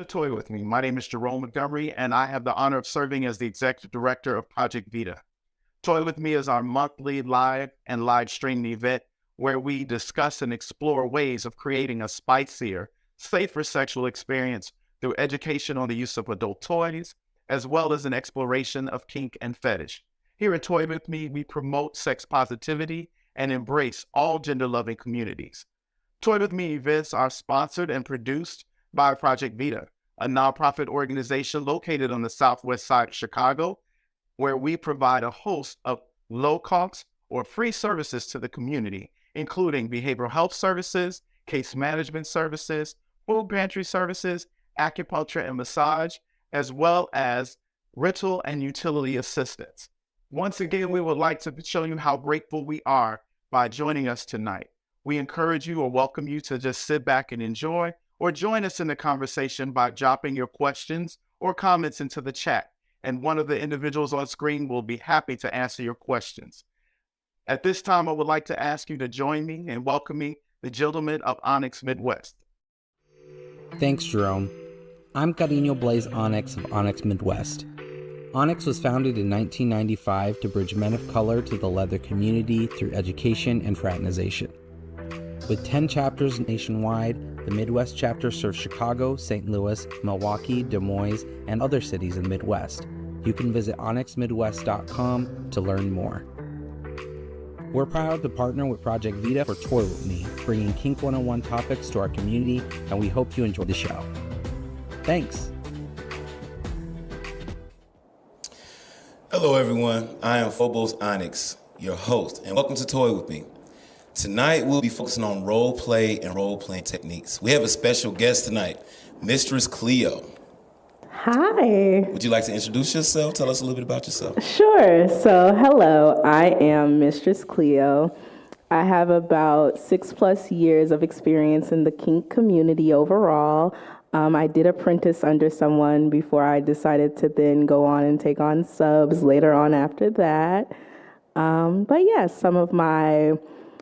Toy With Me. My name is Jerome Montgomery, and I have the honor of serving as the Executive Director of Project Vita. Toy With Me is our monthly live and live streaming event where we discuss and explore ways of creating a spicier, safer sexual experience through education on the use of adult toys, as well as an exploration of kink and fetish. Here at Toy With Me, we promote sex positivity and embrace all gender-loving communities. Toy With Me events are sponsored and produced by Project Vita, a nonprofit organization located on the southwest side of Chicago, where we provide a host of low-cost or free services to the community, including behavioral health services, case management services, food pantry services, acupuncture and massage, as well as rental and utility assistance. Once again, we would like to show you how grateful we are by joining us tonight. We encourage you or welcome you to just sit back and enjoy, or join us in the conversation by dropping your questions or comments into the chat, and one of the individuals on screen will be happy to answer your questions. At this time, I would like to ask you to join me in welcoming the gentlemen of Onyx Midwest. Thanks, Jerome. I'm Cariño Blaze Onyx of Onyx Midwest. Onyx was founded in 1995 to bridge men of color to the leather community through education and fraternization. With 10 chapters nationwide, the Midwest chapter serves Chicago, St. Louis, Milwaukee, Des Moines, and other cities in the Midwest. You can visit onyxmidwest.com to learn more. We're proud to partner with Project Vita for Toy With Me, bringing Kink 101 topics to our community, and we hope you enjoy the show. Thanks. Hello everyone, I am Phobos Onyx, your host, and welcome to Toy With Me. Tonight we'll be focusing on role play and role-playing techniques. We have a special guest tonight, Mistress Cleo. Hi. Would you like to introduce yourself? Tell us a little bit about yourself. Sure. So, hello, I am Mistress Cleo. I have about 6+ years of experience in the kink community overall. I did apprentice under someone before I decided to then go on and take on subs later on after that. But yes, some of my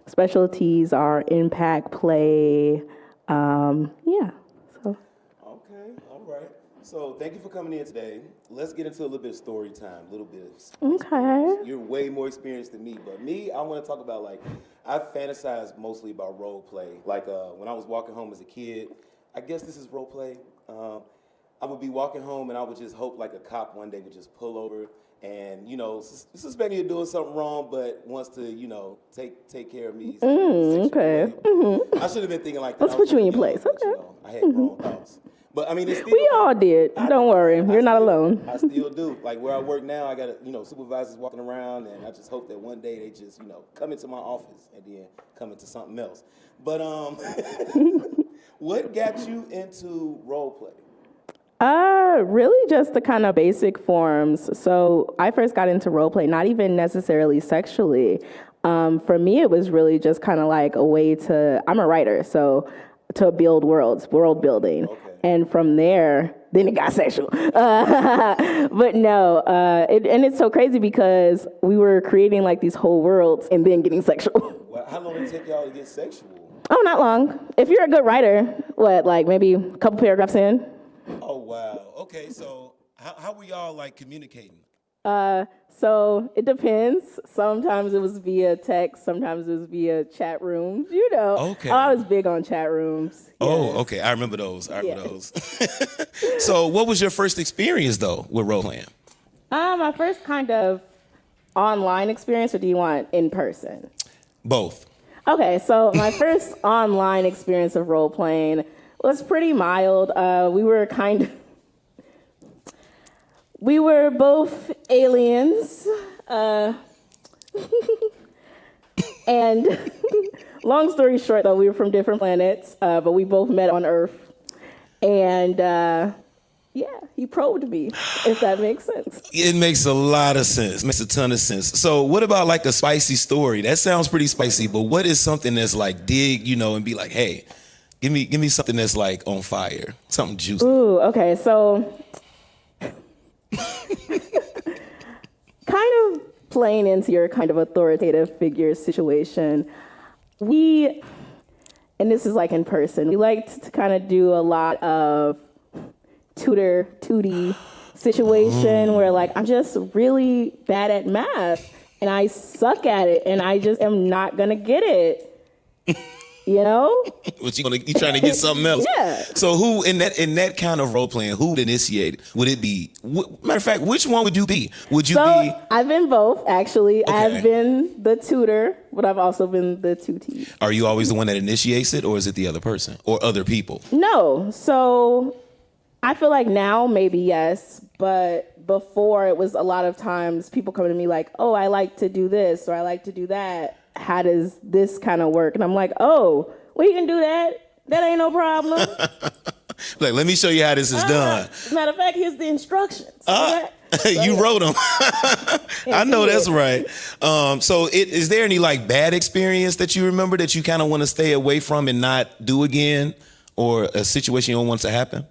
specialties are impact play. Okay, all right. So thank you for coming in today. Let's get into a little bit of story time, a little bit of Okay. experience. You're way more experienced than me, but me, I want to talk about, I fantasize mostly about role play. When I was walking home as a kid, I guess this is role play. I would be walking home and I would just hope a cop one day would just pull over and, suspecting you're doing something wrong, but wants to, take care of me. Okay. Mm-hmm. I should have been thinking like that. Let's put you in your place. But, Okay. I had grown thoughts. But I mean, it's still, We all did. Don't worry. You're not alone. I still do. Where I work now, I got, supervisors walking around, and I just hope that one day they just, come into my office and then come into something else. But what got you into role play? Really just the kind of basic forms. So I first got into role play, not even necessarily sexually. For me, it was really just kind of like a way to, I'm a writer, so to build world building. Okay. And from there, then it got sexual. But no, and it's so crazy because we were creating these whole worlds and then getting sexual. Well, how long did it take y'all to get sexual? Oh, not long. If you're a good writer, maybe a couple paragraphs in? Oh, wow. Okay, so how were y'all communicating? So it depends. Sometimes it was via text. Sometimes it was via chat rooms. Okay. I was big on chat rooms. Yeah. Oh, okay. I remember those. So what was your first experience, though, with role-playing? My first kind of online experience, or do you want in person? Both. Okay, so my first online experience of role-playing was pretty mild. We were both aliens, and long story short, though, we were from different planets, but we both met on Earth, and he probed me, if that makes sense. It makes a lot of sense. Makes a ton of sense. So what about a spicy story? That sounds pretty spicy, but what is something that's dig, and be like, hey, give me something that's on fire, something juicy. Ooh, okay, so kind of playing into your kind of authoritative figure situation, and this is in person, we liked to kind of do a lot of tootie situation where like I'm just really bad at math and I suck at it and I just am not gonna get it. You know? But you trying to get something else. Yeah. So who in that kind of role playing, who would initiate it? Would it be matter of fact, which one would you be? Would you be I've been both, actually. Okay. I've been the tutor, but I've also been the tutee. Are you always the one that initiates it, or is it the other person or other people? No. So I feel like now maybe yes, but before it was a lot of times people come to me like, oh, I like to do this or I like to do that. How does this kind of work? And I'm like, oh, we can do that. That ain't no problem. Like, let me show you how this is done. Matter of fact, here's the instructions. You wrote them. I know that's right. So is there any like bad experience that you remember that you kind of want to stay away from and not do again, or a situation you don't want to happen?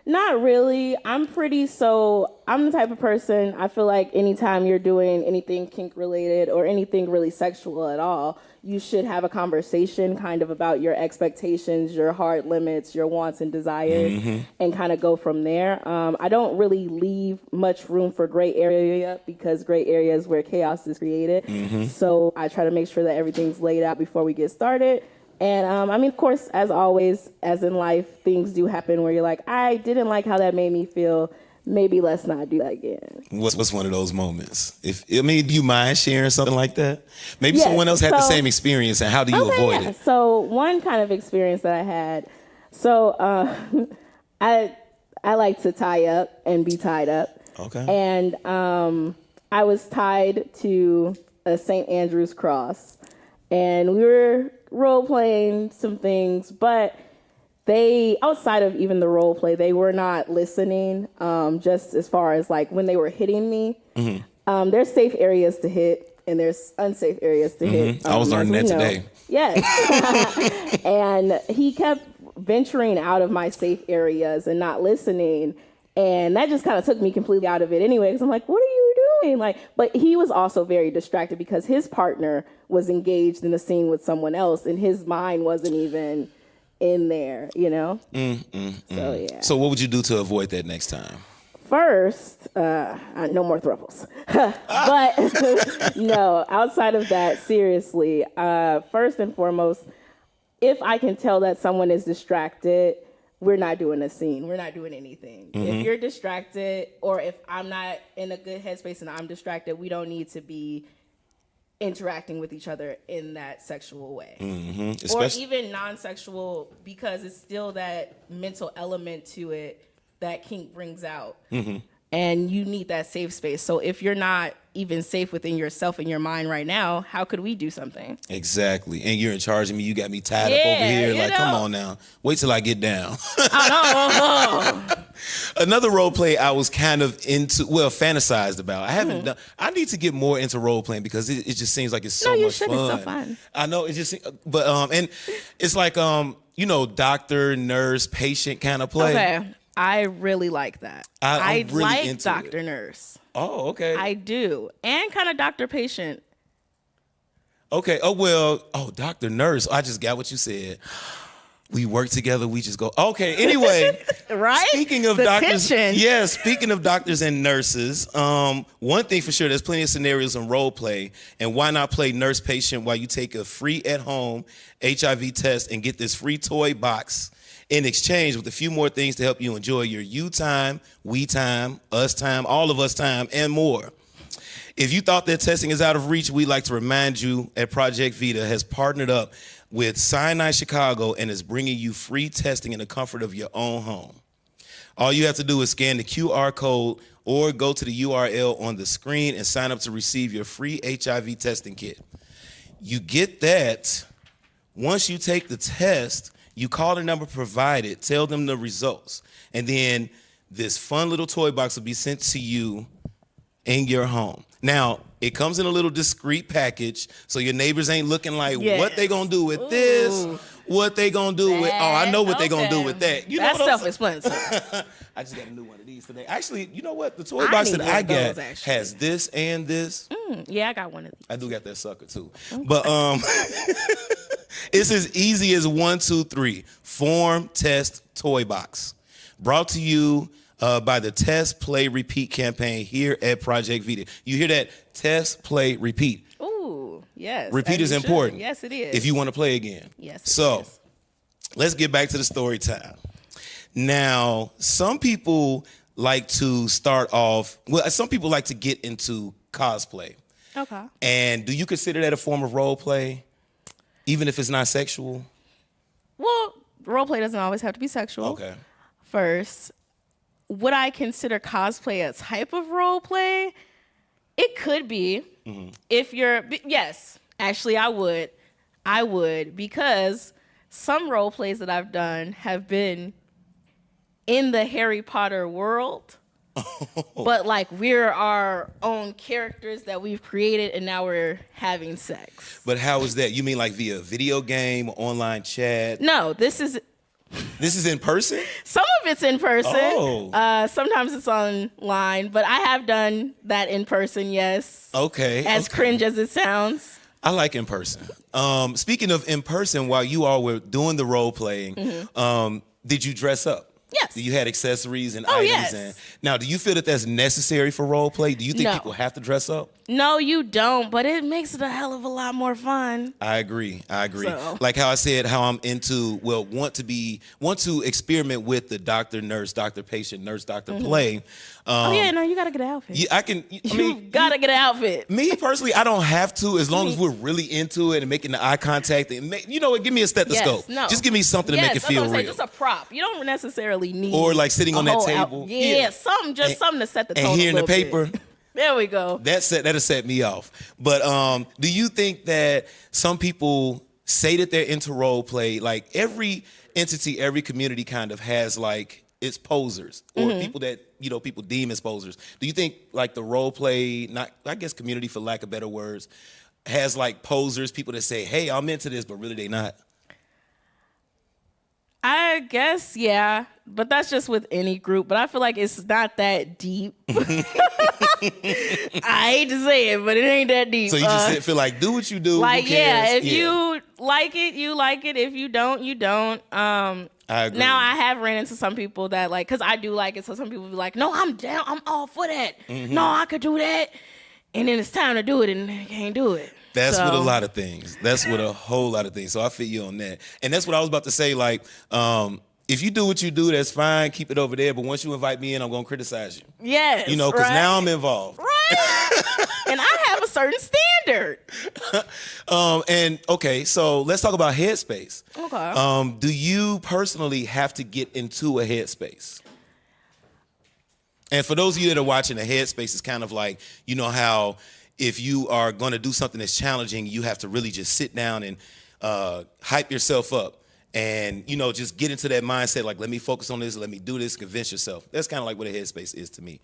Not really. I'm the type of person, I feel like anytime you're doing anything kink related or anything really sexual at all, you should have a conversation kind of about your expectations, your hard limits, your wants and desires, and kind of go from there. I don't really leave much room for gray area because gray area is where chaos is created. So I try to make sure that everything's laid out before we get started. And I mean, of course, as always, as in life, things do happen where you're like, I didn't like how that made me feel. Maybe let's not do that again. What's one of those moments? Do you mind sharing something like that? Maybe someone else had the same experience, and how do you avoid it? So one kind of experience that I had, I like to tie up and be tied up. Okay. And I was tied to a St. Andrew's cross, and we were role playing some things, but they, outside of even the role play, they were not listening. Just as far as like when they were hitting me, there's safe areas to hit and there's unsafe areas to hit. I was learning that today. Yes. And he kept venturing out of my safe areas and not listening. And that just kind of took me completely out of it anyway, because I'm like, what are you doing? Like, but he was also very distracted because his partner was engaged in a scene with someone else and his mind wasn't even in there, you know? So, yeah. So what would you do to avoid that next time? First, no more thruples. But no, outside of that, seriously, first and foremost, if I can tell that someone is distracted, we're not doing a scene. We're not doing anything. If you're distracted, or if I'm not in a good headspace and I'm distracted, we don't need to be interacting with each other in that sexual way. Or even non-sexual, because it's still that mental element to it that kink brings out. And you need that safe space. So if you're not even safe within yourself and your mind right now, how could we do something? Exactly. And you're in charge of me. You got me tied up over here. Like, come on now. Wait till I get down. Another role play I was kind of fantasized about. I haven't done. I need to get more into role playing because it just seems like it's so much fun. It's so fun. I know it just, but and it's like doctor, nurse, patient kind of play. Okay, I really like that. I'm really like into doctor it. nurse. Oh, okay. I do, and kind of doctor patient. Okay. Doctor nurse. I just got what you said. We work together. We just go. Okay. Anyway, right? Speaking of the doctors, tension. Speaking of doctors and nurses, one thing for sure, there's plenty of scenarios in role play, and why not play nurse patient while you take a free at-home HIV test and get this free toy box in exchange with a few more things to help you enjoy your you time, we time, us time, all of us time, and more. If you thought that testing is out of reach, we'd like to remind you at Project Vita has partnered up with Sinai Chicago and is bringing you free testing in the comfort of your own home. All you have to do is scan the QR code or go to the URL on the screen and sign up to receive your free HIV testing kit. You get that once you take the test. You call the number provided, tell them the results, and then this fun little toy box will be sent to you in your home. Now, it comes in a little discreet package, so your neighbors ain't looking like, what they gonna do with this? What they gonna do with, I know what they gonna do with that. You That's know self-explanatory. I just got a new one of these today. Actually, you know what? The toy box that I got has this and this. Yeah, I got one of these. I do got that sucker too. But It's as easy as 1, 2, 3. Form, test, toy box. Brought to you by the Test, Play, Repeat campaign here at Project Vita. You hear that? Test, play, repeat. Ooh, yes. Repeat is as you should. important. Yes, it is. If you want to play again. Yes, it So is. let's get back to the story time. Now, some people like to start off, well, some people like to get into cosplay. Okay. And do you consider that a form of role play, even if it's not sexual? Well, role play doesn't always have to be sexual. Okay. First, would I consider cosplay a type of role play? It could be. If you're, yes, actually I would, because some role plays that I've done have been in the Harry Potter world, but like we're our own characters that we've created and now we're having sex. But how is that? You mean like via video game, online chat? No, this is in person? some of it's in person. Oh. Sometimes it's online, but I have done that in person, yes. Okay. As cringe as it sounds. I like in person. Speaking of in person, while you all were doing the role playing, did you dress up? Yes. You had accessories and Oh, items. yes. And now, do you feel that that's necessary for role play? Do you think No. people have to dress up? No, you don't, but it makes it a hell of a lot more fun. I agree. So- Like how I said, how I'm into, want to experiment with the doctor, nurse, doctor, patient, nurse, doctor play. Oh yeah, no, you gotta get an outfit. Yeah, I You mean, gotta get an outfit. me personally, I don't have to, as long as we're really into it and making the eye contact. And give me a stethoscope. Yes, no. Just give me something to make it That's what feel I'm saying, real. just a prop. You don't necessarily need Or like sitting a on that whole table. Yeah, something to set the tone. And hearing a the little paper. bit. There we go. That'll set me off. But do you think that some people say that they're into role play? Like every entity, every community kind of has like its posers or people that people deem as posers. Do you think like the role play, not I guess community for lack of better words, has like posers, people that say, "Hey, I'm into this," but really they not? I guess, yeah, but that's just with any group. But I feel like it's not that deep. I hate to say it, but it ain't that deep. So you just feel like do what you do. like, who cares? yeah, if you like it, you like it. If you don't, you don't. I agree. Now I have ran into some people that like, cause I do like it. So some people be like, "No, I'm down. I'm all for that. No, I could do that." And then it's time to do it, and they can't do it. That's So- with a lot of things. That's with a whole lot of things. So I feel you on that. And that's what I was about to say. Like, if you do what you do, that's fine. Keep it over there. But once you invite me in, I'm going to criticize you. Yes, Because right? now I'm involved. Right. And I have a certain standard. And okay, so let's talk about headspace. Okay. Do you personally have to get into a headspace? And for those of you that are watching, a headspace is kind of like, you know how if you are going to do something that's challenging, you have to really just sit down and hype yourself up and, just get into that mindset, like, let me focus on this, let me do this, convince yourself. That's kind of like what a headspace is to me.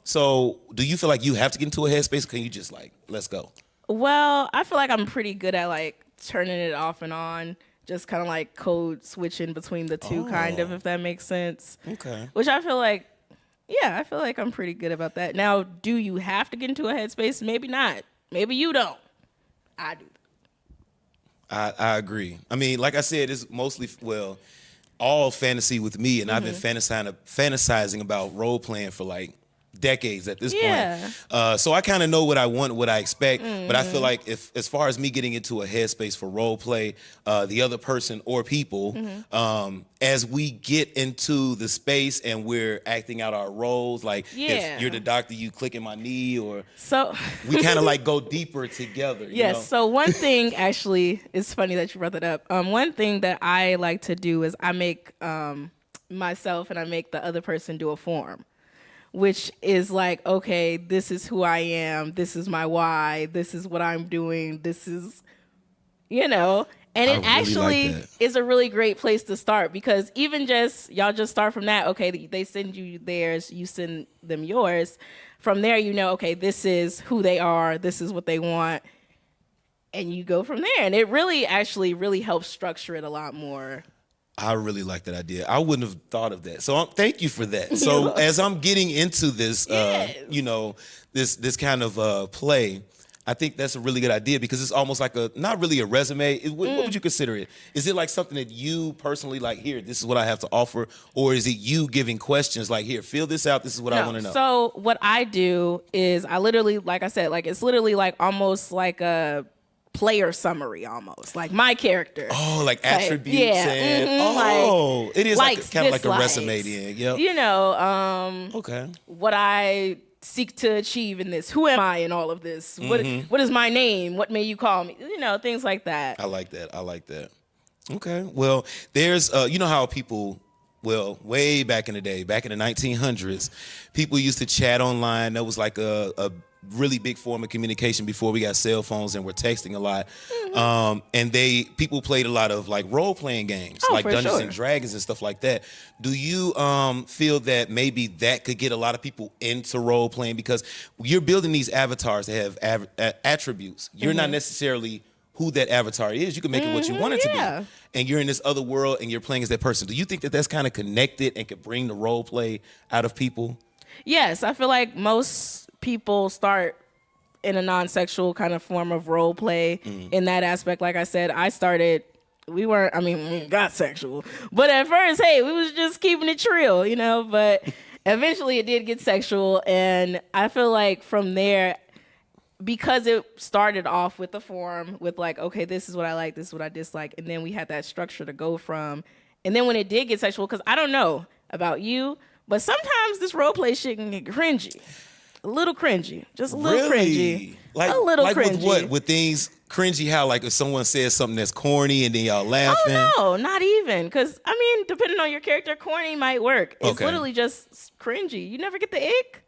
So do you feel like you have to get into a headspace, or can you just like, let's go? Well, I feel like I'm pretty good at like turning it off and on, just kind of like code switching between the two, kind of, if that makes sense. Okay. Which I feel like, yeah, I feel like I'm pretty good about that. Now, do you have to get into a headspace? Maybe not. Maybe you don't. I do. I agree. I mean, like I said, it's mostly, all fantasy with me, and I've been fantasizing about role playing for like decades at this point. So I kind of know what I want, what I expect, but I feel like as far as me getting into a headspace for role play, the other person or people, as we get into the space and we're acting out our roles, like if you're the doctor, you clicking my knee, or So we kind of like go deeper together. Yes. So one thing, actually, it's funny that you brought that up. One thing that I like to do is I make myself and I make the other person do a form, which is like, okay, this is who I am. This is my why. This is what I'm doing. This is, and it really actually like that. is a really great place to start, because even y'all just start from that. Okay, they send you theirs, you send them yours. From there, okay, this is who they are. This is what they want. And you go from there. And it really helps structure it a lot more. I really like that idea. I wouldn't have thought of that. So thank you for that. So as I'm getting into this, this kind of play, I think that's a really good idea because it's almost like not really a resume. What would you consider it? Is it like something that you personally like, here, this is what I have to offer? Or is it you giving questions like, here, fill this out, this is what I want to know? So what I do is I literally, like I said, like it's literally like almost like a player summary almost. Like my character. Oh, like attributes it is like kind of like a resume then. Yep. You know, okay. What I seek to achieve in this. Who am I in all of this? What is my name? What may you call me? You know, things like that. I like that. Okay. Well, there's you know how people, well, way back in the day, back in the 1900s, people used to chat online. That was like a really big form of communication before we got cell phones and we're texting a lot. And people played a lot of like role-playing games, like Dungeons and Dragons and stuff like that. Do you feel that maybe that could get a lot of people into role-playing? Because you're building these avatars that have attributes. You're not necessarily who that avatar is. You can make it what you want it to be. And you're in this other world and you're playing as that person. Do you think that that's kind of connected and could bring the role play out of people? Yes, I feel like most people start in a non-sexual kind of form of role play in that aspect. Like I said, we got sexual, but at first, hey, we was just keeping it real, you know, but eventually it did get sexual. And I feel like from there, because it started off with the form with like, okay, this is what I like, this is what I dislike. And then we had that structure to go from. And then when it did get sexual, because I don't know about you, but sometimes this role play shit can get cringy. A little cringy. Just a little cringy. Like, a little like cringy. With what? With things cringy, how like if someone says something that's corny and then y'all laughing? Oh, no, not even. Because, I mean, depending on your character, corny might work. It's literally just cringy. You never get the ick?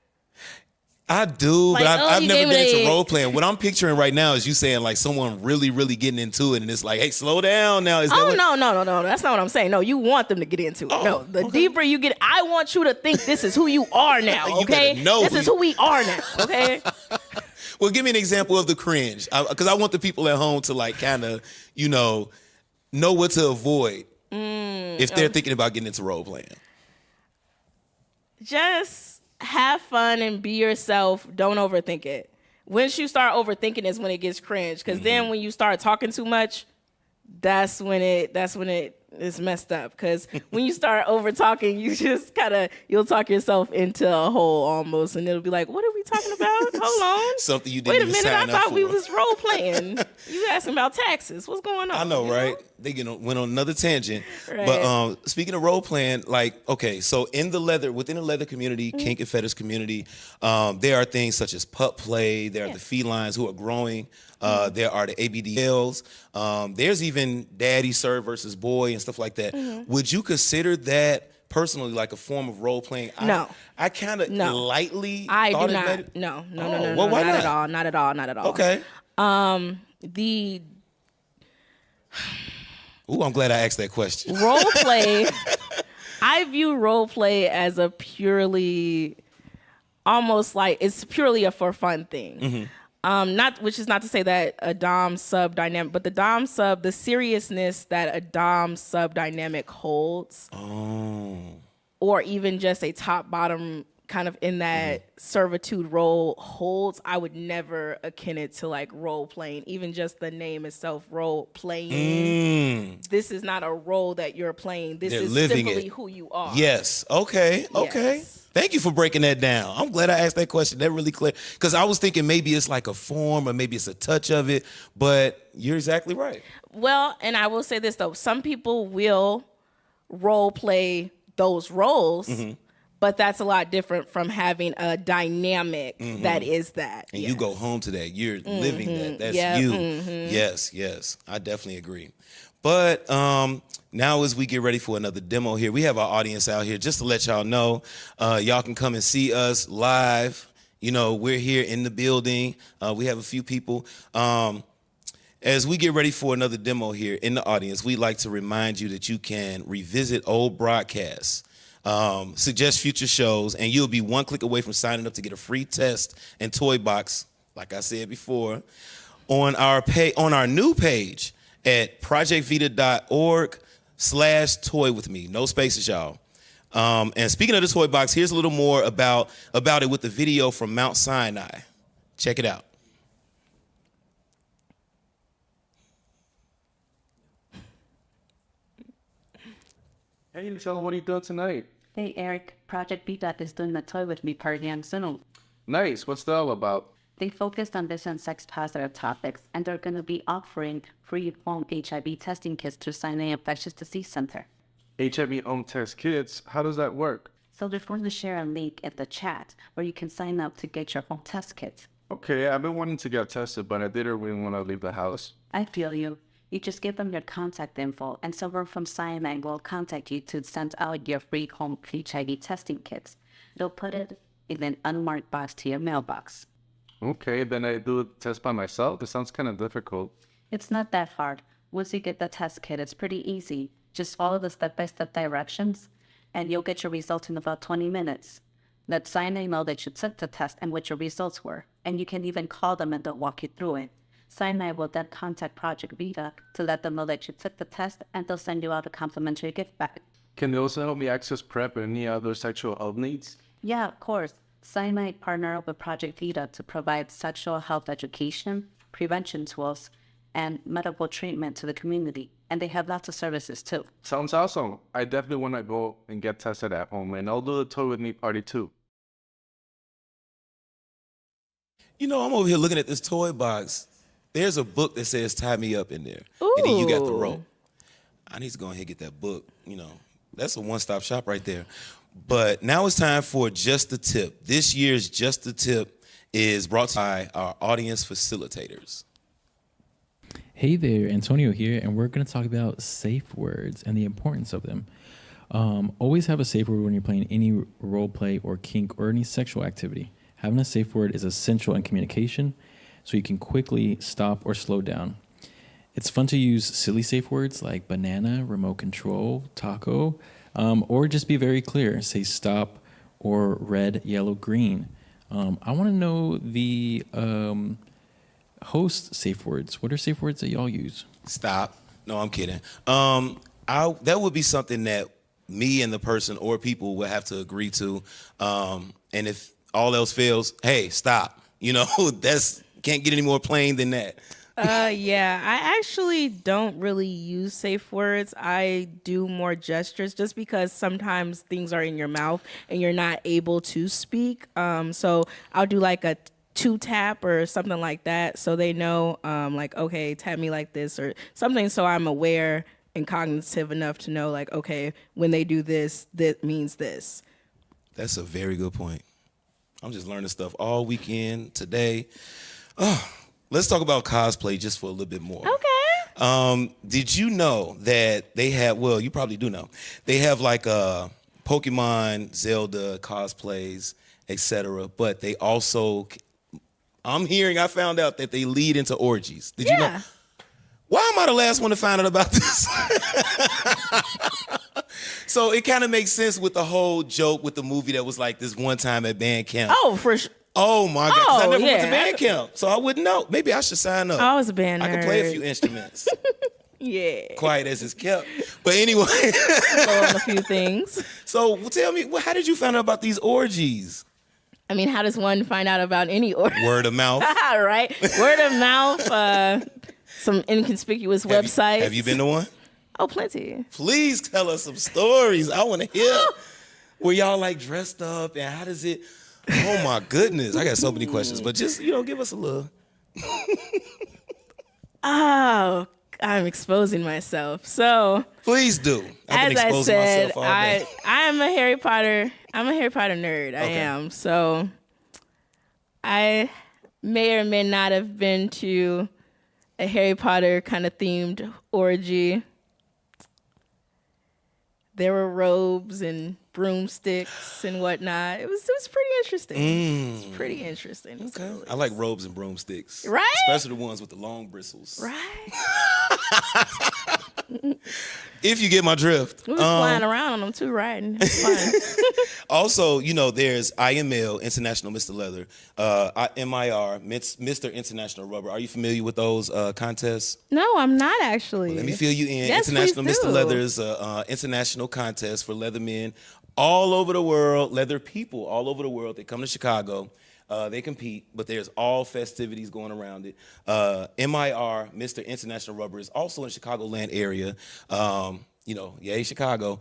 I do, like, but I've never been into the role playing. What I'm picturing right now is you saying like someone really, really getting into it, and it's like, hey, slow down now. Is that no. That's not what I'm saying. No, you want them to get into it. No, the deeper you get, I want you to think this is who you are now, okay? This is who we are now, okay? Well, give me an example of the cringe, because I want the people at home to like kind of, you know what to avoid if they're thinking about getting into role playing. Just have fun and be yourself. Don't overthink it. Once you start overthinking is when it gets cringe. Because then when you start talking too much, that's when it is messed up. Because when you start over talking, you just you'll talk yourself into a hole almost, and it'll be like, what are we talking about? Hold on. Something you didn't even sign up for. Wait a minute, I thought we was role playing. You asking about taxes. What's going on? I know, right? They went on another tangent. Right. But speaking of role playing, like, okay, so within the leather community, kink and fetish community, there are things such as pup play. There are the felines who are growing. There are the ABDLs. There's even daddy, sir versus boy and stuff like that. Would you consider that personally like a form of role playing? No. I kind of lightly I thought do not. it. No. Well, why not? Not at all. Okay. Ooh, I'm glad I asked that question. Role play, I view role play as a purely, almost like it's purely a for fun thing. Which is not to say that a dom sub dynamic, but the seriousness that a dom sub dynamic holds, or even just a top bottom kind of in that servitude role holds, I would never akin it to like role playing. Even just the name itself, role playing. This is not a role that you're playing. This is simply who you are. Yes. Okay. Yes. Thank you for breaking that down. I'm glad I asked that question. That really clear. Because I was thinking maybe it's like a form or maybe it's a touch of it, but you're exactly right. Well, and I will say this though. Some people will role play those roles, but that's a lot different from having a dynamic that is that. And you go home to that. You're living that. That's you. Yes. I definitely agree. But now as we get ready for another demo here, we have our audience out here just to let y'all know. Y'all can come and see us live. You know, we're here in the building. We have a few people. As we get ready for another demo here in the audience, we'd like to remind you that you can revisit old broadcasts, suggest future shows, and you'll be one click away from signing up to get a free test and toy box, like I said before, on our new page at projectvita.org/toy-with-me. No spaces, y'all. And speaking of the toy box, here's a little more about it with the video from Mount Sinai. Check it out. Hey, Michelle, what are you doing tonight? Hey Eric, Project BDOT is doing a Toy With Me party on Zoom. Nice. What's that all about? They focused on this and sex positive topics, and they're going to be offering free home HIV testing kits through Sinai Infectious Disease Center. HIV home test kits. How does that work? So they're going to share a link in the chat where you can sign up to get your home test kit. Okay, I've been wanting to get tested, but I didn't really want to leave the house. I feel you. You just give them your contact info, and someone from Sinai will contact you to send out your free home HIV testing kits. They'll put it in an unmarked box to your mailbox. Okay, then I do the test by myself? It sounds kind of difficult. It's not that hard. Once you get the test kit, it's pretty easy. Just follow the step-by-step directions, and you'll get your results in about 20 minutes. Let Sinai know that you took the test and what your results were, and you can even call them and they'll walk you through it. Sinai will then contact Project Vita to let them know that you took the test, and they'll send you out a complimentary gift bag. Can they also help me access PrEP and any other sexual health needs? Yeah, of course. Sinai partnered with Project Vita to provide sexual health education, prevention tools, and medical treatment to the community. And they have lots of services too. Sounds awesome. I definitely want to go and get tested at home, and I'll do the Toy With Me party too. You know, I'm over here looking at this toy box. There's a book that says "Tie Me Up" in there, and then you got the rope. I need to go ahead and get that book. You know, that's a one-stop shop right there. But now it's time for Just the Tip. This year's Just the Tip is brought to you by our audience facilitators. Hey there, Antonio here, and we're going to talk about safe words and the importance of them. Always have a safe word when you're playing any role play or kink or any sexual activity. Having a safe word is essential in communication, so you can quickly stop or slow down. It's fun to use silly safe words like banana, remote control, taco, or just be very clear. Say stop or red, yellow, green. I want to know the host safe words. What are safe words that y'all use? Stop. No, I'm kidding. That would be something that me and the person or people would have to agree to. And if all else fails, hey, stop. You know, that's can't get any more plain than that. Yeah, I actually don't really use safe words. I do more gestures just because sometimes things are in your mouth and you're not able to speak. So I'll do like a 2-tap or something like that so they know, like, okay, tap me like this or something so I'm aware and cognitive enough to know, like, okay, when they do this, that means this. That's a very good point. I'm just learning stuff all weekend today. Oh, let's talk about cosplay just for a little bit more. Okay. Did you know that they have, well, you probably do know, they have like Pokemon, Zelda cosplays, etc. But they also, I found out that they lead into orgies. Did you know? Why am I the last one to find out about this? So it kind of makes sense with the whole joke with the movie that was like this one time at band camp. Oh, for sure. Oh my God! 'Cause I never went to yeah. band camp, so I wouldn't know. Maybe I should sign up. I was a band I could play a nerd. few instruments. Yeah. Quiet as it's kept. But anyway, Blow on a few things. so tell me, how did you find out about these orgies? I mean, how does one find out about any orgy? Word of mouth. Right? Word of mouth, some inconspicuous websites. Have you been to one? Oh, plenty. Please tell us some stories. I want to hear. Were y'all like dressed up and how does it? Oh my goodness. I got so many questions, but just, give us a little. Oh, I'm exposing myself. So, Please do. I've been as I exposing said, myself all day. I'm a Harry Potter nerd. I am. So, I may or may not have been to a Harry Potter kind of themed orgy. There were robes and broomsticks and whatnot. It was pretty interesting. It's pretty interesting. Okay. I like robes and broomsticks. Right? Especially the ones with the long bristles. Right? If you get my drift. We were flying around on them too, riding. It's fun. Also, there's IML, International Mr. Leather, MIR, Mr. International Rubber. Are you familiar with those contests? No, I'm not actually. Let me fill you in. Yes, International please Mr. do. Leather is an international contest for leather men all over the world, leather people all over the world. They come to Chicago. They compete, but there's all festivities going around it. MIR, Mr. International Rubber, is also in the Chicagoland area. yay, Chicago.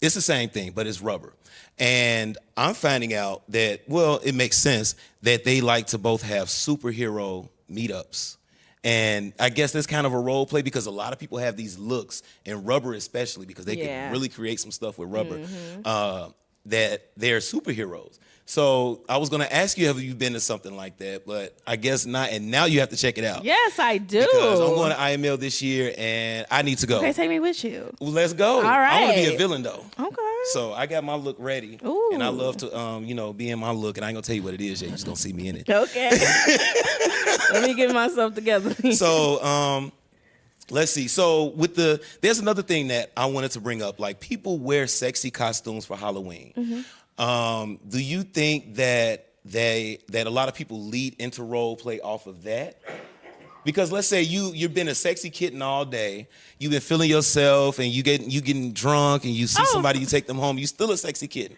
It's the same thing, but it's rubber. And I'm finding out that, well, it makes sense that they like to both have superhero meetups. And I guess that's kind of a role play because a lot of people have these looks, and rubber especially, because they can really create some stuff with rubber, that they're superheroes. So I was going to ask you, have you been to something like that? But I guess not. And now you have to check it out. Yes, I do. Because I'm going to IML this year, and I need to go. Okay, take me with you. Well, let's go. All right. I want to be a villain, though. Okay. So I got my look ready. Ooh. And I love to, be in my look. And I ain't going to tell you what it is yet. You're just going to see me in it. Okay. Let me get myself together. So let's see. So there's another thing that I wanted to bring up. Like, people wear sexy costumes for Halloween. Do you think that a lot of people lead into role play off of that? Because let's say you've been a sexy kitten all day, you've been feeling yourself, and you getting drunk, and you see somebody, you take them home, you still a sexy kitten.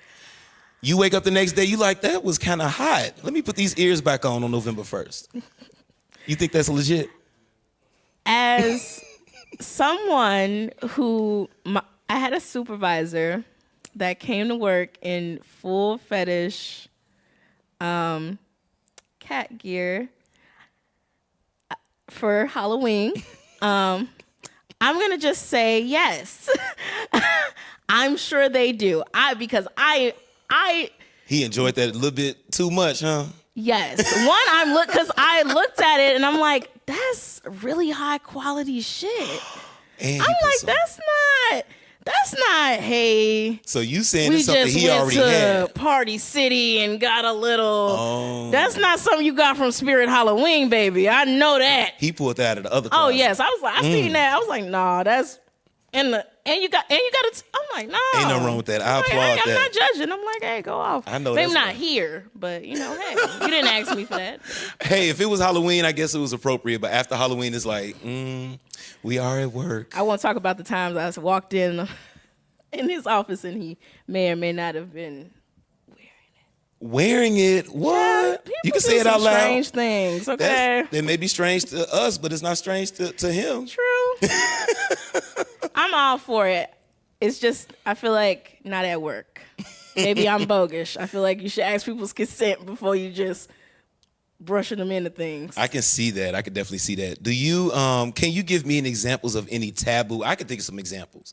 You wake up the next day, you like, that was kind of hot. Let me put these ears back on November 1st. You think that's legit? As someone who, I had a supervisor that came to work in full fetish cat gear for Halloween. I'm going to just say yes. I'm sure they do. Because He enjoyed that a little bit too much, huh? Yes. Because I looked at it and I'm like, that's really high quality shit. And I'm like, that's not, hey. So you saying we it's something just he went already to had. Party City and got a little. Oh. That's not something you got from Spirit Halloween, baby. I know that. He pulled that out of the other Oh closet. yes, I was like, I seen that. I was like, nah, that's and you got it. I'm like, no, Ain't nothing wrong with that. I applaud I'm that. not judging. I'm like, hey, go off. I know maybe that's not right. here, but hey, you didn't ask me for that. Hey, if it was Halloween, I guess it was appropriate. But after Halloween, it's like, we are at work. I won't talk about the times I walked in his office and he may or may not have been wearing it. What? Yeah, you can say it out loud. Strange things. Okay. It may be strange to us, but it's not strange to him. True. I'm all for it. It's just I feel like not at work. Maybe I'm bogus. I feel like you should ask people's consent before you just brushing them into things. I can see that. I can definitely see that. Do you? Can you give me any examples of any taboo? I can think of some examples,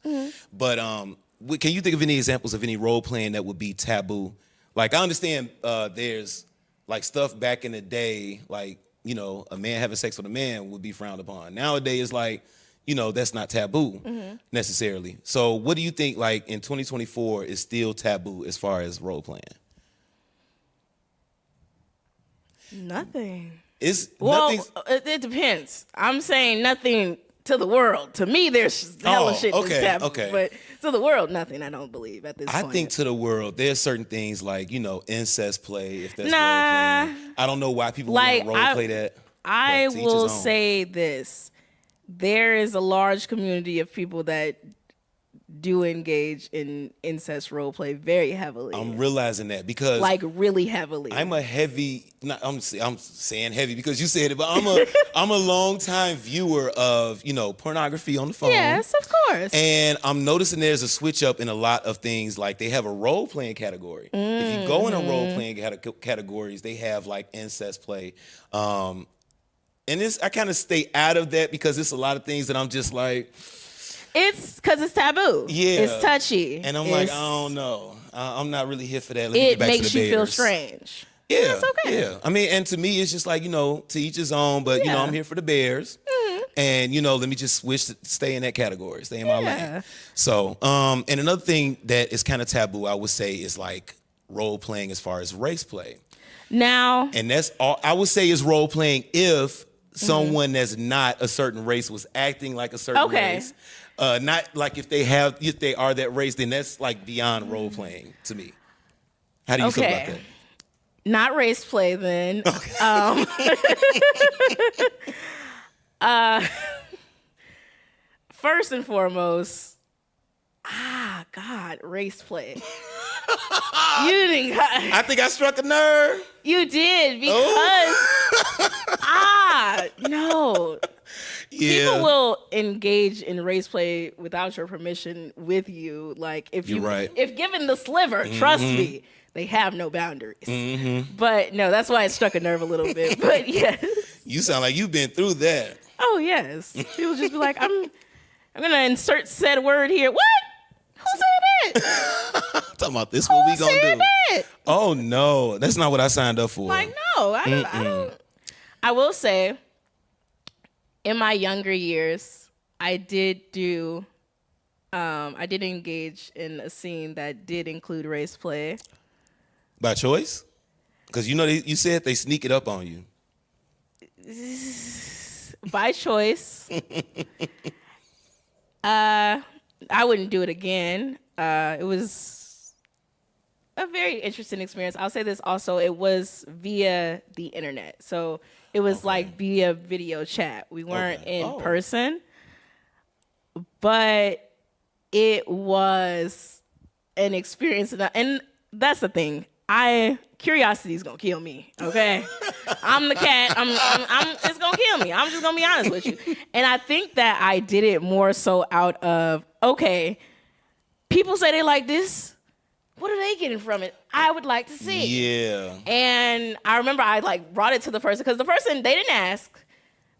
but can you think of any examples of any role playing that would be taboo? Like, I understand there's like stuff back in the day, like, a man having sex with a man would be frowned upon. Nowadays, it's like, that's not taboo necessarily. So what do you think, like, in 2024 is still taboo as far as role playing? Nothing. Nothing's... it depends. I'm saying nothing to the world. To me, there's hella shit that's taboo. Okay. But to the world, nothing. I don't believe at this point. I think to the world, there's certain things like, incest play, if that's Nah. role playing. I don't know why people want to role play that. I but to each will his own. say this. There is a large community of people that do engage in incest role play very heavily. I'm realizing that because like really heavily. I'm saying heavy because you said it, but I'm a long time viewer of, pornography on the phone. Yes, of course. And I'm noticing there's a switch up in a lot of things. Like, they have a role playing category. If you go in a role playing categories, they have like incest play. And I kind of stay out of that because it's a lot of things that I'm just like, it's because it's taboo. Yeah. It's touchy. and I'm like, I don't know. I'm not really here for that. Let me It get back makes to the you feel bears. strange. Yeah, That's okay. Yeah. I mean, and to me, it's just like, to each his own, but, Yeah. I'm here for the Bears. And, let me just stay in that category, stay in my lane. So, and another thing that is kind of taboo, I would say, is like role playing as far as race play. Now, And that's all I would say is role playing if someone that's not a certain race was acting like a certain race. Not like if they are that race, then that's like beyond role playing to me. How do you feel about that? Not race play then. Okay. First and foremost, God, race play. You didn't. I think I struck a nerve. You did because no. people will engage in race play without your permission with you. Like if You're right. if given the sliver, trust me, they have no boundaries. But no, that's why it struck a nerve a little bit. But yes. You sound like you've been through that. Oh yes. People just be like, I'm gonna insert said word here. What? Who said that? Talking about this, what we gonna do? That? Oh no, that's not what I signed up for. Like no, I don't. I will say, in my younger years, I did engage in a scene that did include race play. By choice? Because you know you said they sneak it up on you. By choice. I wouldn't do it again. It was a very interesting experience. I'll say this also, it was via the internet. So it was like via video chat. We weren't in person. But it was an experience. And that's the thing. Curiosity is gonna kill me. Okay, I'm the cat. It's gonna kill me. I'm just gonna be honest with you. And I think that I did it more so out of people say they like this. What are they getting from it? I would like to see. Yeah. And I remember I brought it to the person because the person they didn't ask.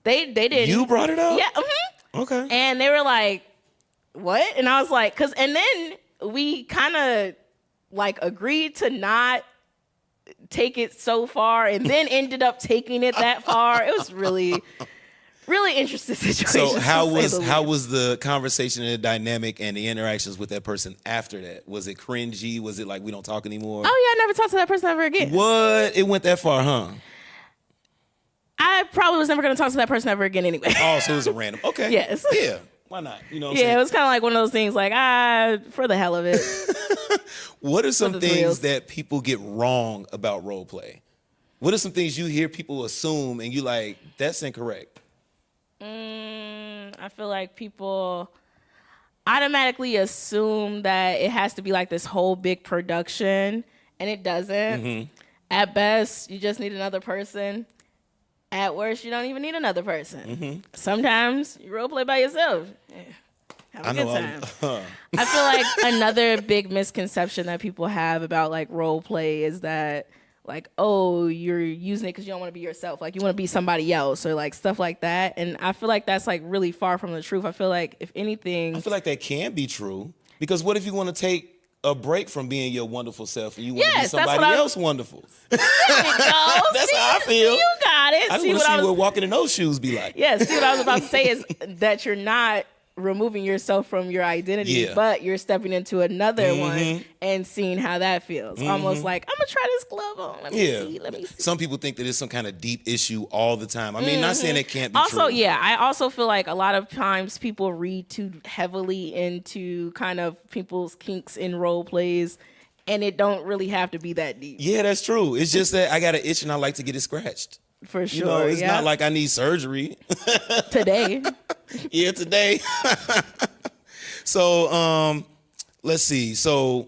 They didn't. You brought it up? Yeah. Okay. And they were like, "What?" And I was like, and then we kind of agreed to not take it so far and then ended up taking it that far. It was really, really interesting situation. So how was the conversation and the dynamic and the interactions with that person after that? Was it cringy? Was it like we don't talk anymore? Oh yeah, I never talked to that person ever again. What? It went that far, huh? I probably was never going to talk to that person ever again anyway. Oh, so it was a random. Okay. Yes. Yeah. Why not? You know what I'm Yeah, saying? it was kind of like one of those things like, for the hell of it. What are some the things thrills. that people get wrong about role play? What are some things you hear people assume and you like, that's incorrect? I feel like people automatically assume that it has to be like this whole big production, and it doesn't. At best, you just need another person. At worst, you don't even need another person. Sometimes you role play by yourself. Yeah. Have a good time. I feel like another big misconception that people have about role play is that you're using it because you don't want to be yourself. Like you want to be somebody else or stuff like that. And I feel like that's really far from the truth. I feel like if anything, I feel like that can be true because what if you want to take a break from being your wonderful self and you want to be somebody else wonderful? There we go. That's how I feel. You got it. I just want to see what walking in those shoes be like. Yeah, see what I was about to say is that you're not removing yourself from your identity, but you're stepping into another one and seeing how that feels. Almost like, I'm going to try this glove on. Let me see. Some people think that it's some kind of deep issue all the time. I mean, not saying it can't be true. Also, yeah, I also feel like a lot of times people read too heavily into kind of people's kinks in role plays, and it don't really have to be that deep. Yeah, that's true. It's just that I got an itch and I like to get it scratched. For sure. You know, it's not like I need surgery. Today. Yeah, today. So, let's see. So,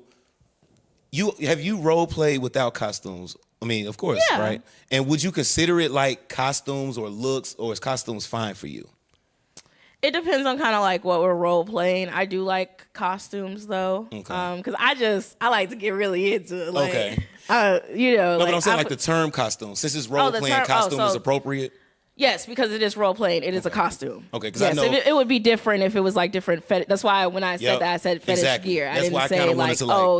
have you role played without costumes? I mean, of course, right? And would you consider it like costumes or looks, or is costumes fine for you? It depends on kind of what we're role playing. I do like costumes though, because I like to get really into it. Okay. No, but I'm saying the term costume. Since it's role playing, costume is appropriate. Yes, because it is role playing. It is a costume. Okay, because I know it would be different if it was different fetish. That's why when I said that, I said fetish gear. I didn't say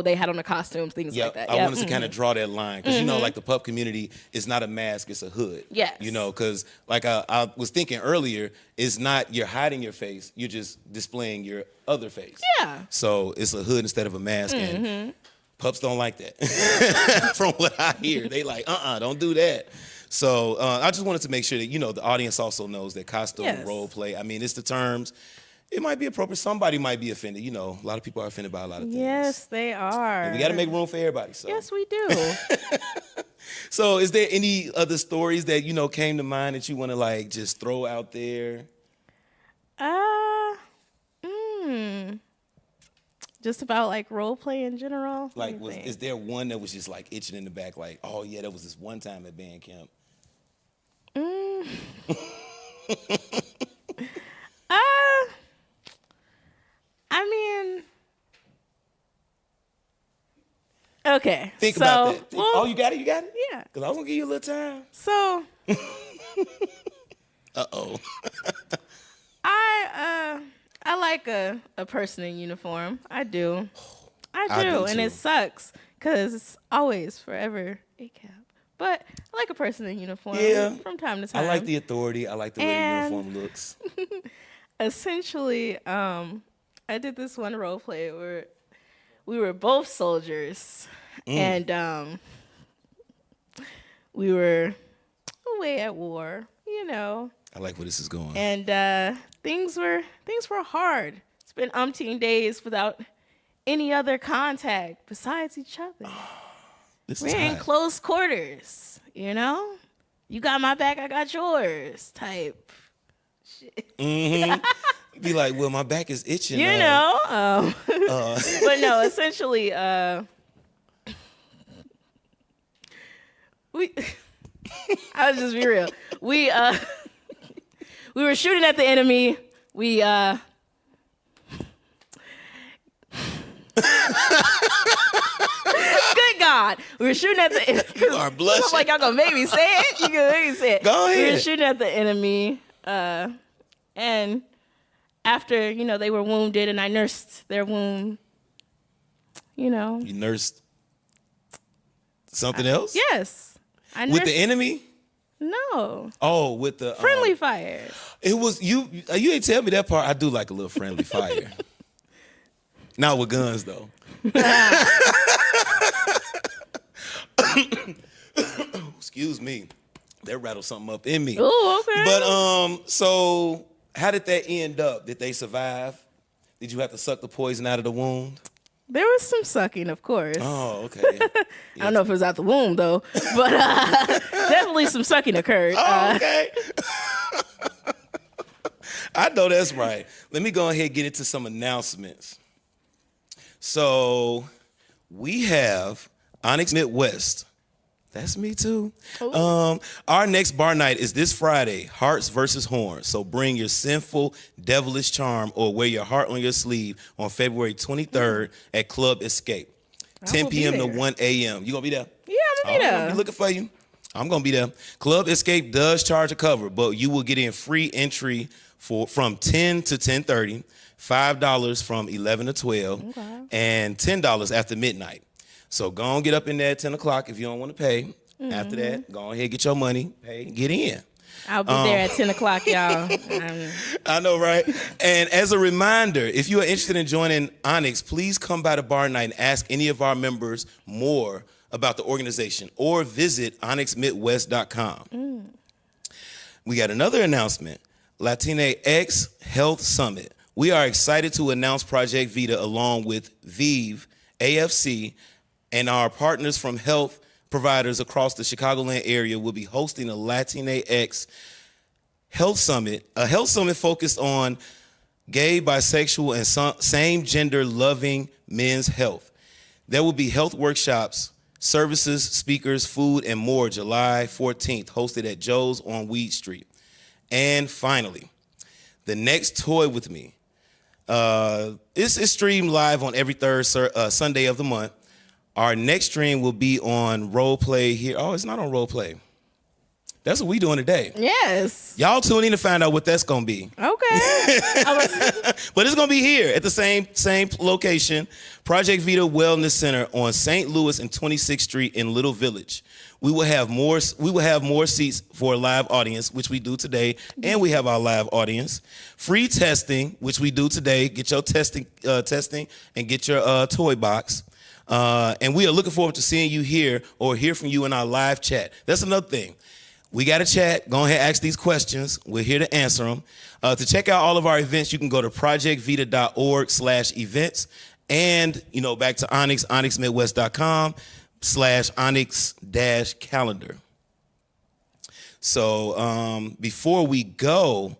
they had on the costumes, things like that. I wanted to kind of draw that line because the pup community is not a mask, it's a hood. Yes. Because I was thinking earlier, it's not you're hiding your face, you're just displaying your other face. Yeah. So it's a hood instead of a mask, and pups don't like that. From what I hear, they like, don't do that. So I just wanted to make sure that, the audience also knows that costume role play, I mean, it's the terms. It might be appropriate. Somebody might be offended. A lot of people are offended by a lot of things. Yes, they are. And we got to make room for everybody. So. Yes, we do. So is there any other stories that, came to mind that you want to, just throw out there? Just about role play in general. Is there one that was just itching in the back, oh yeah, that was this one time at band camp? Okay. Think about that. Well, Oh, you got it? You got it? yeah. Because I was going to give you a little time. So Uh-oh. I like a person in uniform. I do. I do And too. it sucks because it's always forever a cap. But I like a person in uniform Yeah. from time to I time. like the authority. I like the way the And- uniform looks. Essentially, I did this one role play where we were both soldiers and we were away at war, you know. I like where this is going. And things were hard. It's been umpteen days without any other contact besides each other. This We're is in hot. close quarters, you know? You got my back, I got yours type shit. Be like, well, my back is itching. You know? But no, essentially, I'll just be real. We were shooting at the enemy. Good God. We were shooting at the enemy. You are blushing. I'm like, y'all gonna make me say it? You gonna make me say it. Go We were ahead. shooting at the enemy. And after, they were wounded and I nursed their wound, You nursed something else? Yes. I With nursed. the enemy? No. Oh, with the Friendly fire. It was you. You ain't tell me that part. I do like a little friendly fire. Not with guns though. Excuse me. That rattled something up in me. Oh, okay. But so how did that end up? Did they survive? Did you have to suck the poison out of the wound? There was some sucking, of course. Oh, okay. I don't know if it was out the womb, though. But definitely some sucking occurred. Oh, okay. I know that's right. Let me go ahead and get into some announcements. So we have Onyx Midwest. That's me too. Our next bar night is this Friday, Hearts versus Horns. So bring your sinful, devilish charm or wear your heart on your sleeve on February 23rd at Club Escape, 10 gonna be p.m. to there. 1 a.m. You gonna be there? Yeah, I'm gonna be I'm there. gonna be looking for you. I'm gonna be there. Club Escape does charge a cover, but you will get in free entry from 10 to 10:30, $5 from 11 to 12, and $10 after midnight. So go on, get up in there at 10 o'clock if you don't want to pay. After that, go ahead, get your money, pay, get in. I'll be there at 10 o'clock, y'all. I know, right? And as a reminder, if you are interested in joining Onyx, please come by the bar night and ask any of our members more about the organization or visit onyxmidwest.com. We got another announcement, Latinx Health Summit. We are excited to announce Project Vita along with VIVE, AFC, and our partners from health providers across the Chicagoland area will be hosting a Latinx Health Summit, a health summit focused on gay, bisexual, and same-gender loving men's health. There will be health workshops, services, speakers, food, and more July 14th, hosted at Joe's on Weed Street. And finally, the next Toy With Me. It's streamed live on every third Sunday of the month. Our next stream will be on Roleplay here. Oh, it's not on Roleplay. That's what we doing today. Yes. Y'all tune in to find out what that's gonna be. Okay. But it's gonna be here at the same location, Project Vita Wellness Center on St. Louis and 26th Street in Little Village. We will have more seats for a live audience, which we do today, and we have our live audience. Free testing, which we do today. Get your testing and get your toy box. And we are looking forward to seeing you here or hear from you in our live chat. That's another thing. We got a chat. Go ahead and ask these questions. We're here to answer them. To check out all of our events, you can go to projectvita.org/events. And, back to Onyx, onyxmidwest.com/onyx-calendar. So before we go,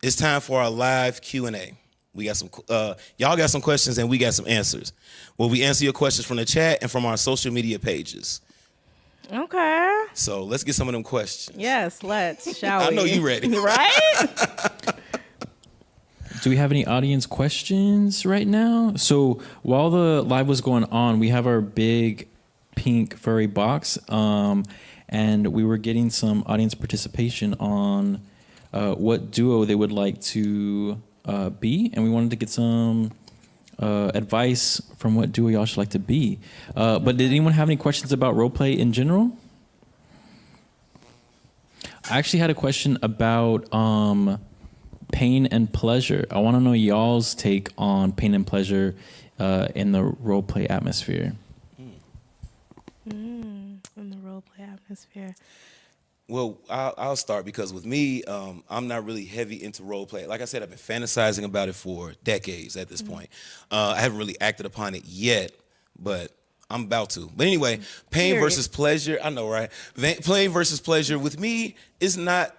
it's time for our live Q&A. We got some, y'all got some questions and we got some answers. Well, we answer your questions from the chat and from our social media pages. Okay. So let's get some of them questions. Yes, let's, shall we? I know you ready. Right? Do we have any audience questions right now? So while the live was going on, we have our big pink furry box, and we were getting some audience participation on what duo they would like to be, and we wanted to get some advice from what duo y'all should like to be. But did anyone have any questions about roleplay in general? I actually had a question about pain and pleasure. I want to know y'all's take on pain and pleasure in the roleplay atmosphere. In the roleplay atmosphere. Well, I'll start because with me, I'm not really heavy into role play. Like I said, I've been fantasizing about it for decades at this point. I haven't really acted upon it yet, but I'm about to. But anyway, pain versus pleasure. I know, right? Pain versus pleasure with me is not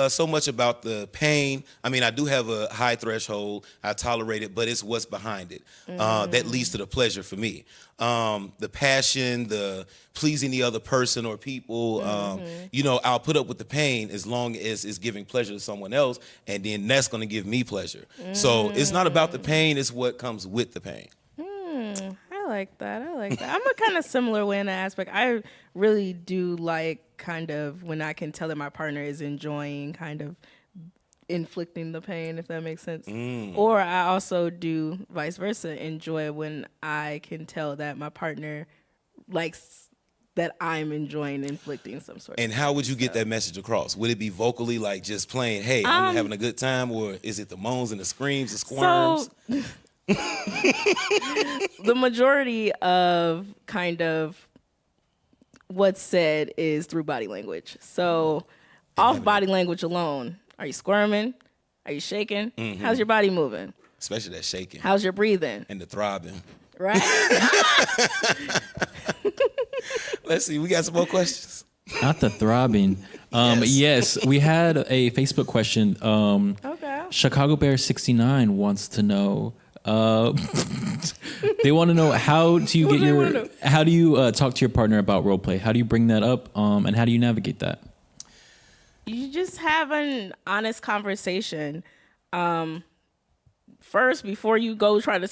so much about the pain. I mean, I do have a high threshold. I tolerate it, but it's what's behind it that leads to the pleasure for me. The passion, the pleasing the other person or people. You know, I'll put up with the pain as long as it's giving pleasure to someone else, and then that's going to give me pleasure. So it's not about the pain; it's what comes with the pain. I like that. I'm a kind of similar way in that aspect. I really do like kind of when I can tell that my partner is enjoying kind of inflicting the pain, if that makes sense. Or I also do vice versa, enjoy when I can tell that my partner likes that I'm enjoying inflicting some sort of And how would you get that message across? Would it be vocally, like just playing, hey, I'm having a good time, or is it the moans and the screams, the squirms? So, the majority of kind of what's said is through body language. So off body language alone, are you squirming? Are you shaking? How's your body moving? Especially that shaking. How's your breathing? And the throbbing. Right? Let's see, we got some more questions. Not the throbbing. Yes, we had a Facebook question. Okay. Chicago Bear 69 wants to know. They want to know, how do you talk to your partner about roleplay? How do you bring that up? And how do you navigate that? You just have an honest conversation. First, before you go try to talk